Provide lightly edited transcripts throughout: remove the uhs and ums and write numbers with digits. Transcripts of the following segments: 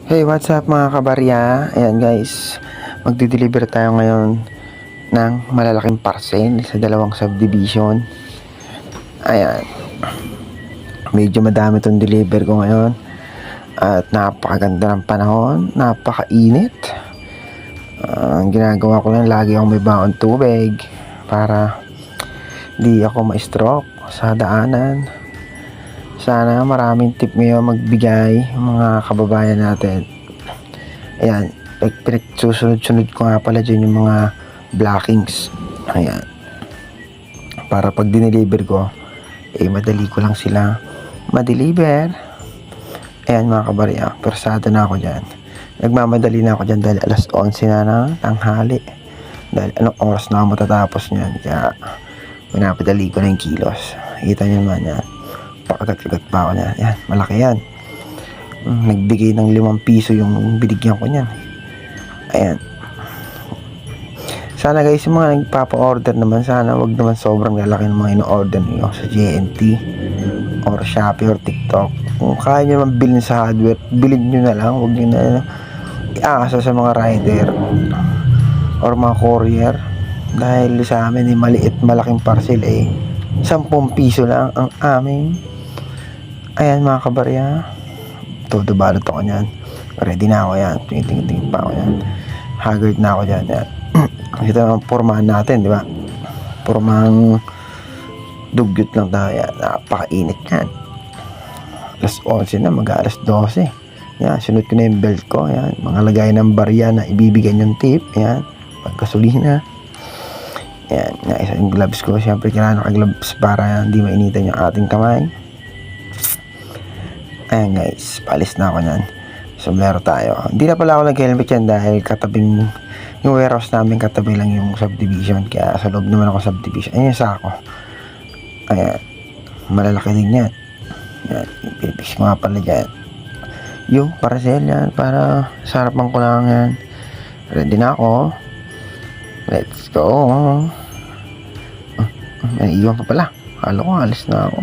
Hey, what's up mga kabarya? Ayan guys, magdi-deliver tayo ngayon ng malalaking parcel sa dalawang subdivision. Ayan, medyo madami itong deliver ko ngayon. At napakaganda ng panahon, napakainit. Ang ginagawa ko lang, lagi akong may baon tubig para di ako ma-stroke sa daanan. Sana maraming tip ngayon magbigay mga kababayan natin. Ayan, susunod-sunod ko nga pala dyan yung mga blockings. Ayan, para pag dineliver ko, madali ko lang sila ma-deliver. Ayan mga kabarya, persado na ako dyan. Nagmamadali na ako dyan dahil alas 11 na ng tanghali. Dahil anong oras na ako matatapos nyan. Kaya pinapadali ko na yung kilos. Kita nyo naman yan. Pakagat-kagat pa ako niyan. Yan, malaki yan. Nagbigay ng 5 piso yung binigyan ko niyan. Ayan. Sana guys, yung mga nagpapa-order naman, sana wag naman sobrang lalaki ng mga ino-order niyo sa JNT or Shopee or TikTok. Kung kaya nyo naman bilhin sa hardware, bilhin nyo na lang. Huwag nyo na iasa sa mga rider or mga courier. Dahil sa amin, maliit malaking parcel 10 piso lang ang aming. Ayan mga kabarya, todo balot ako nyan. Ready na ako yan. Tingin pa ako yan. Haggard na ako dyan. Ito naman pormahan natin, di ba? Pormahang dugyot lang tayo yan. Napakainit yan. Alas 11 na, mag-alas 12. Yan, sunod ko na yung belt ko. Yan, mga lagay ng barya na ibibigyan yung tip. Yan, pagkasulina. Yan, naisa yung gloves ko. Siyempre kailangan naka-gloves para hindi mainitan yung ating kamay. Ayan guys, paalis na ako nyan. Sombrero tayo. Hindi na pala ako nag-helmet yan dahil katabing yung warehouse namin, katabi lang yung subdivision. Kaya sa loob naman ako subdivision. Ayan yung sako. Ayan, malalaki din yan. Yan, ipipix ko nga pala dyan. Yung parcel yan, para sa harapan ko lang yan. Ready na ako. Let's go. May iwan pa pala. Kala ko alis na ako.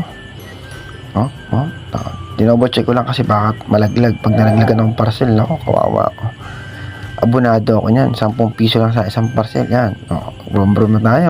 Dinobo-check ko lang kasi bakit malaglag. Pag nalaglagan ng parcel, ako kawawa ako. Abonado ako niyan. 10 piso lang sa isang parcel. Yan. Brum-brum na tayo.